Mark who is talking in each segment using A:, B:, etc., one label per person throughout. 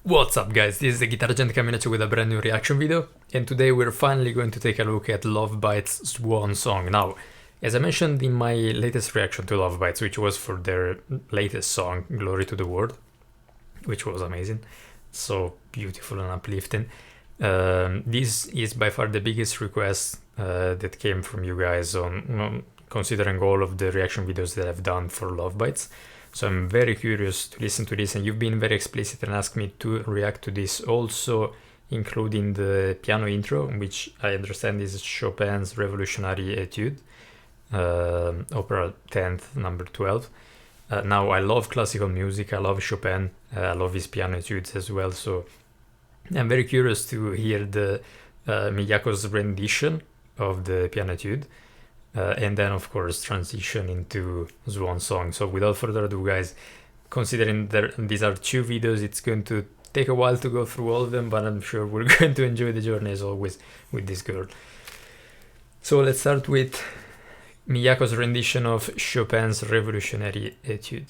A: What's up guys, this is the Guitar Gent coming at you with a brand new reaction video, and today we're finally going to take a look at Lovebites' Swan Song. Now, as I mentioned in my latest reaction to Lovebites, which was for their latest song, Glory to the World, which was amazing, so beautiful and uplifting. This is by far the biggest request that came from you guys on considering all of the reaction videos that I've done for Lovebites. So I'm very curious to listen to this, and you've been very explicit and asked me to react to this also, including the piano intro, which I understand is Chopin's Revolutionary Etude, Opera 10th, number 12. Now, I love classical music, I love Chopin, I love his piano etudes as well, so I'm very curious to hear the Miyako's rendition of the piano etude. And then of course transition into Swan Song. So without further ado guys, considering these are two videos, it's going to take a while to go through all of them, but I'm sure we're going to enjoy the journey as always with this girl. So let's start with Miyako's rendition of Chopin's Revolutionary Etude.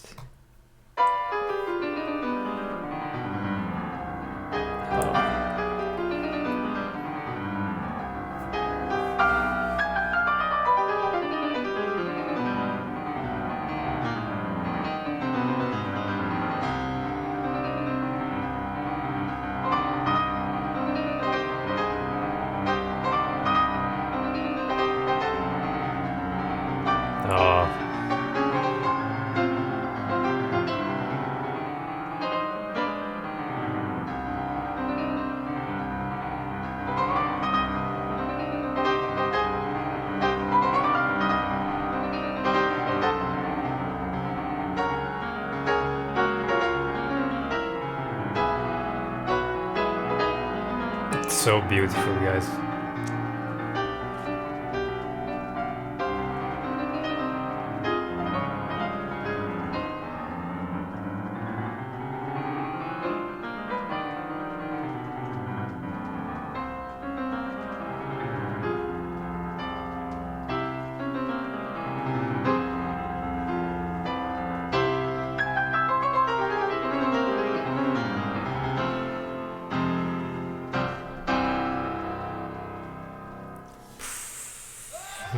A: So beautiful, guys.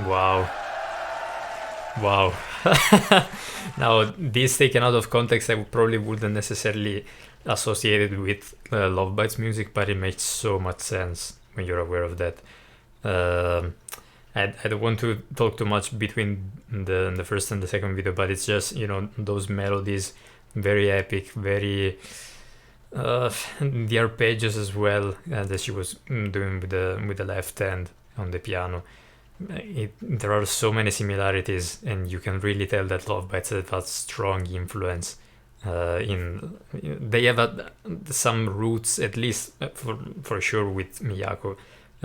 A: Wow. Wow. Now, this taken out of context, I probably wouldn't necessarily associate it with Lovebites music, but it makes so much sense when you're aware of that. I don't want to talk too much between the first and the second video, but it's just, you know, those melodies, very epic, very... the arpeggios as well, that she was doing with the left hand on the piano. There are so many similarities, and you can really tell that Lovebites have a strong influence they have some roots, at least for sure, with Miyako,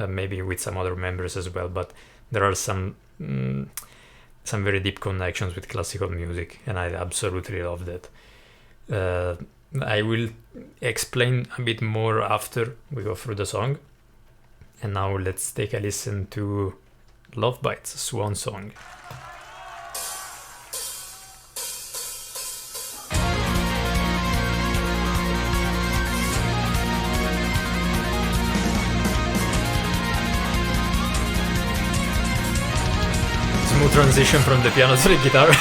A: maybe with some other members as well, but there are some very deep connections with classical music, and I absolutely love that. I will explain a bit more after we go through the song, and now let's take a listen to Lovebites' Swan Song. Smooth transition from the piano to the guitar.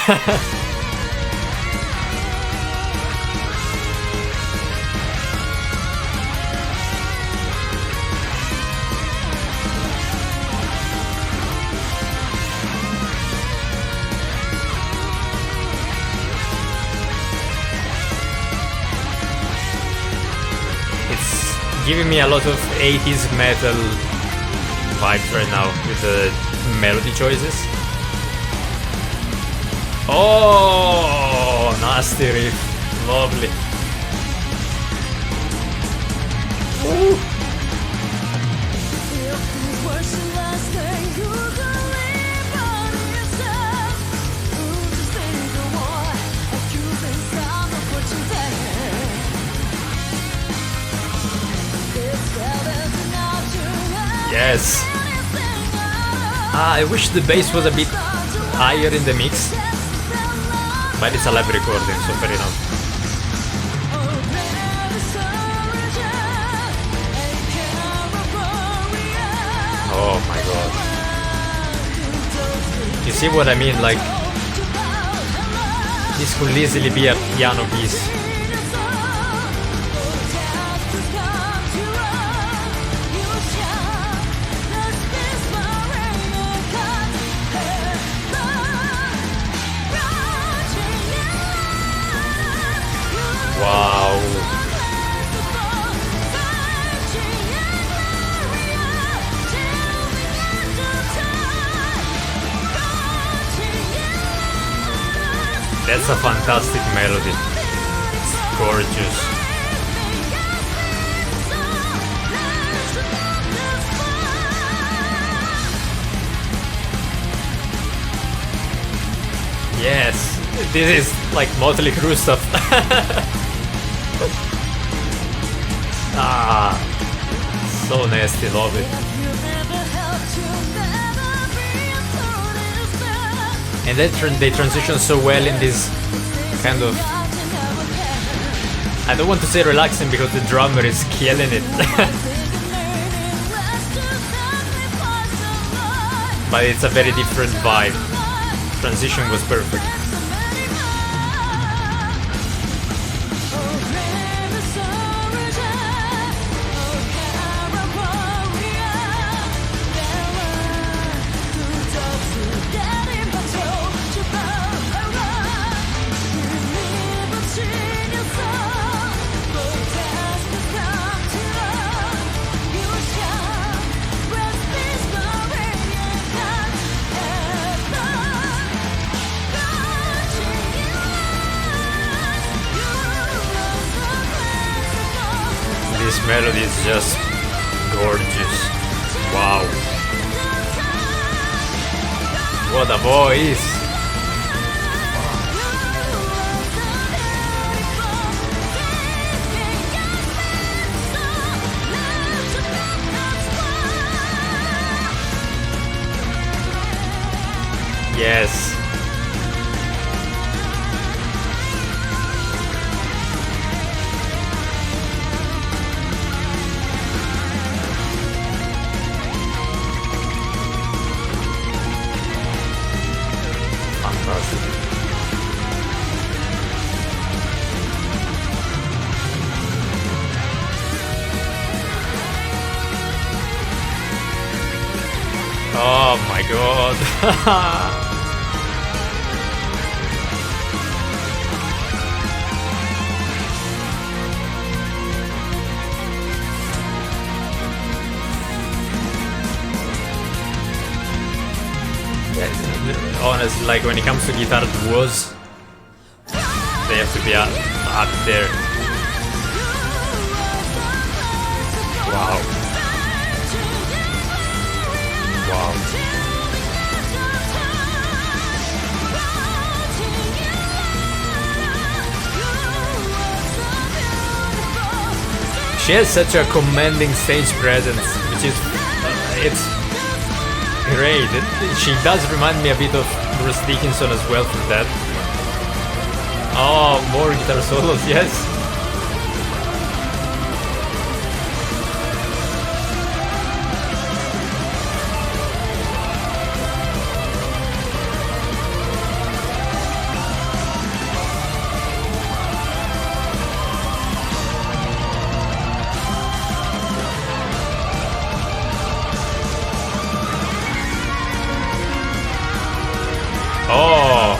A: Giving me a lot of 80s metal vibes right now with the melody choices. Oh, nasty riff, lovely. Ooh. Yes. I wish the bass was a bit higher in the mix, but it's a live recording, so fair enough. see what I mean? Like, this could easily be a piano piece. Wow. That's a fantastic melody. It's gorgeous. Yes, this is like Motley Crue stuff. Ah, so nasty, love it. And they transition so well in this kind of, I don't want to say relaxing because the drummer is killing it. But it's a very different vibe. Transition was perfect. This melody is just gorgeous. Wow. What a voice. Yes. Oh my god. Honestly, like when it comes to guitar duos, they have to be up there. Wow. Wow. She has such a commanding stage presence, which is it's great. She does remind me a bit of Bruce Dickinson as well for that. Oh, more guitar solos, yes. Oh!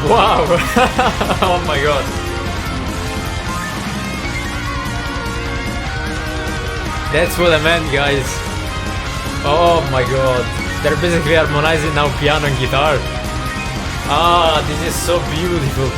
A: Wow! Oh my god! That's what I meant, guys. Oh my god! They're basically harmonizing now piano and guitar. Ah, this is so beautiful.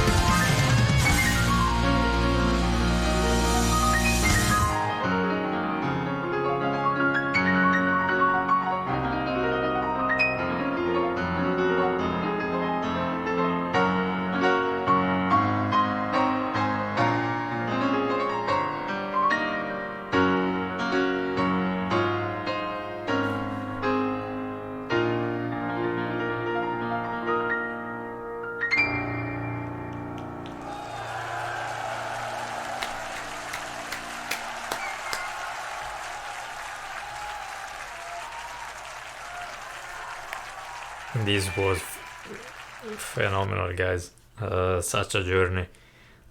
A: This was phenomenal, guys. Such a journey.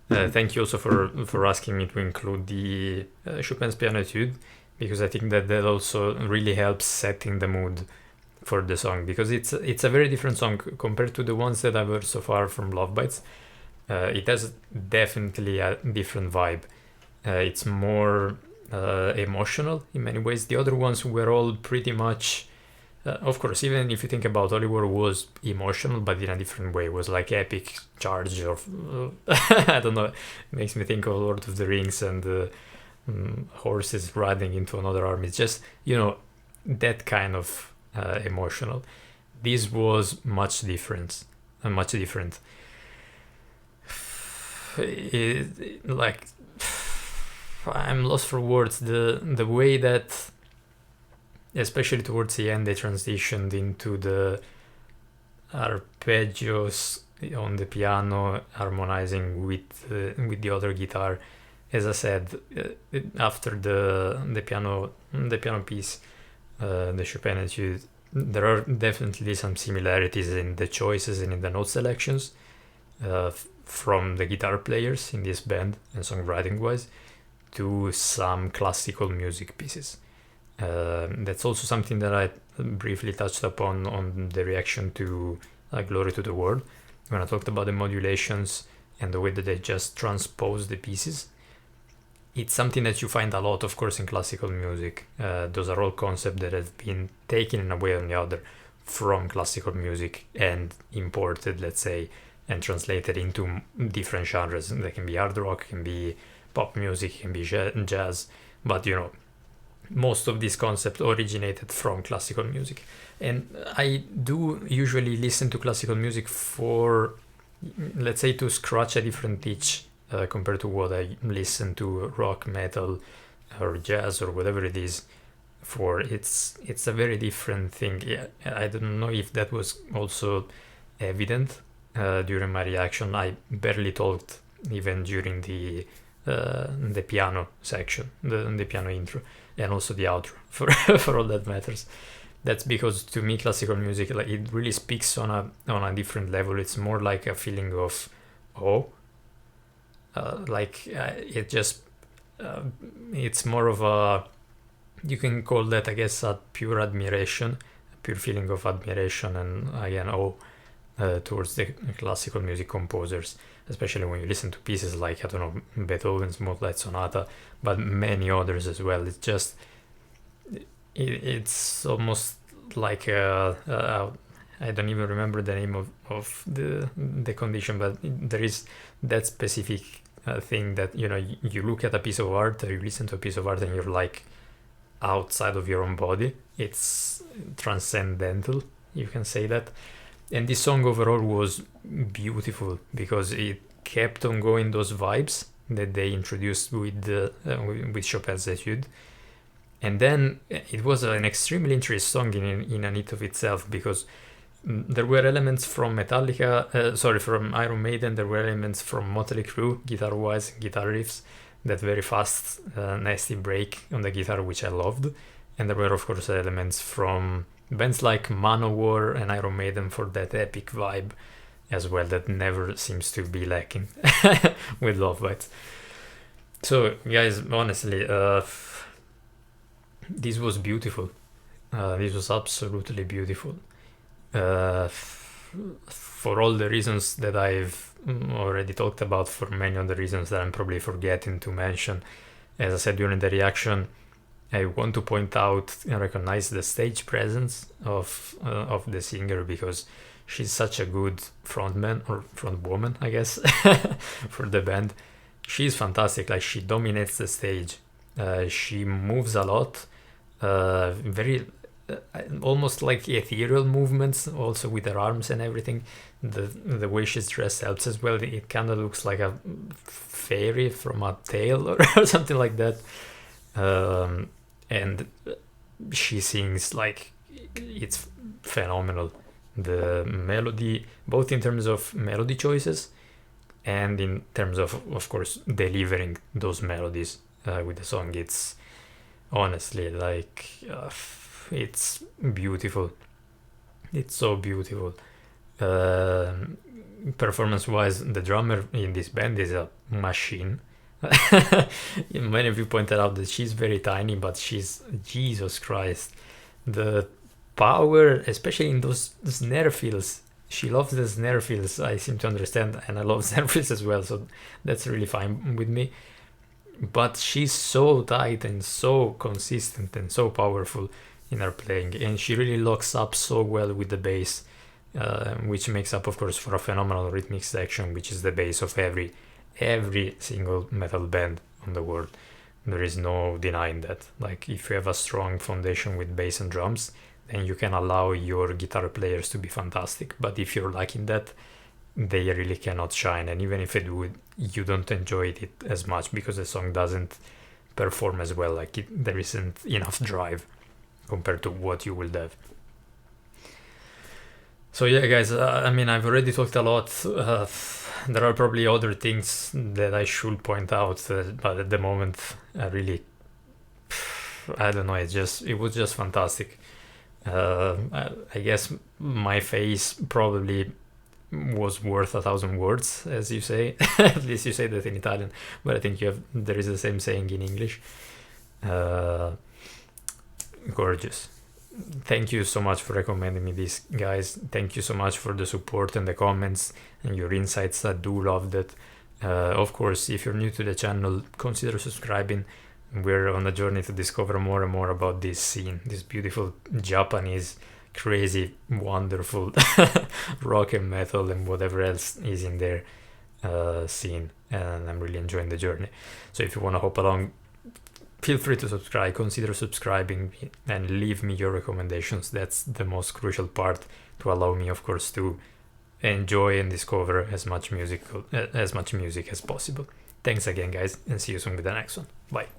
A: Thank you also for asking me to include the Chopin's Piano Etude, because I think that also really helps setting the mood for the song, because it's a very different song compared to the ones that I've heard so far from Lovebites. It has definitely a different vibe. It's more emotional in many ways. The other ones were all pretty much, of course, even if you think about Hollywood, was emotional, but in a different way. It was like epic charge of, I don't know, it makes me think of Lord of the Rings and horses riding into another army. It's just, that kind of emotional. This was much different. Like, I'm lost for words. The way that, especially towards the end, they transitioned into the arpeggios on the piano, harmonizing with the other guitar. As I said, after the piano piece, the Chopin Etude, there are definitely some similarities in the choices and in the note selections from the guitar players in this band and songwriting wise to some classical music pieces. That's also something that I briefly touched upon on the reaction to Glory to the World, when I talked about the modulations and the way that they just transpose the pieces. It's something that you find a lot, of course, in classical music. Those are all concepts that have been taken in a way or the other from classical music and imported, let's say, and translated into different genres. They can be hard rock, can be pop music, can be jazz, but most of these concepts originated from classical music. And I do usually listen to classical music for, let's say, to scratch a different itch compared to what I listen to rock, metal, or jazz, or whatever it is for. It's a very different thing. Yeah, I don't know if that was also evident during my reaction. I barely talked even during the piano section, the piano intro, and also the outro for all that matters. That's because to me classical music, like, it really speaks on a different level. It's more like a feeling of awe. It just it's more of a, you can call that, I guess, a pure admiration, a pure feeling of admiration and again awe towards the classical music composers, especially when you listen to pieces like, I don't know, Beethoven's Moonlight Sonata, but many others as well. It's just it's almost like I don't even remember the name of the condition, but there is that specific thing that you look at a piece of art or you listen to a piece of art and you're like outside of your own body. It's transcendental, you can say that. And this song overall was beautiful because it kept on going those vibes that they introduced with Chopin's Etude. And then it was an extremely interesting song in and of itself, because there were elements from from Iron Maiden, there were elements from Motley Crue, guitar-wise, guitar riffs, that very fast, nasty break on the guitar, which I loved. And there were, of course, elements from bands like Manowar and Iron Maiden for that epic vibe as well, that never seems to be lacking with Lovebites. So, guys, honestly, this was beautiful. This was absolutely beautiful. For all the reasons that I've already talked about, for many other reasons that I'm probably forgetting to mention. As I said during the reaction, I want to point out and recognize the stage presence of the singer, because she's such a good frontman or frontwoman, I guess, for the band. She's fantastic. Like, she dominates the stage. She moves a lot. Very almost like ethereal movements, also with her arms and everything. The way she's dressed helps as well. It kind of looks like a fairy from a tale or something like that. And she sings like it's phenomenal. The melody, both in terms of melody choices and in terms of course, delivering those melodies with the song. It's honestly like it's beautiful. It's so beautiful. Performance-wise, the drummer in this band is a machine. Many of you pointed out that she's very tiny, but she's, Jesus Christ, the power, especially in those snare fills. She loves the snare fills, I seem to understand, and I love snare fills as well, so that's really fine with me. But she's so tight and so consistent and so powerful in her playing, and she really locks up so well with the bass, which makes up, of course, for a phenomenal rhythmic section, which is the base of every single metal band on the world. There is no denying that. Like, if you have a strong foundation with bass and drums, then you can allow your guitar players to be fantastic. But if you're lacking that, they really cannot shine. And even if they do, you don't enjoy it as much because the song doesn't perform as well. Like, there isn't enough drive compared to what you will have. So yeah, guys, I mean, I've already talked a lot. There are probably other things that I should point out, but at the moment, I don't know. It was just fantastic. I guess my face probably was worth 1,000 words, as you say. At least you say that in Italian, but I think there is the same saying in English. Gorgeous. Thank you so much for recommending me this, guys. Thank you so much for the support and the comments and your insights. I do love that. Of course, if you're new to the channel, consider subscribing. We're on a journey to discover more and more about this scene, this beautiful Japanese, crazy, wonderful rock and metal and whatever else is in their scene. And I'm really enjoying the journey. So if you want to hop along, feel free to subscribe, consider subscribing, and leave me your recommendations. That's the most crucial part to allow me, of course, to enjoy and discover as much music as possible. Thanks again, guys, and see you soon with the next one. Bye.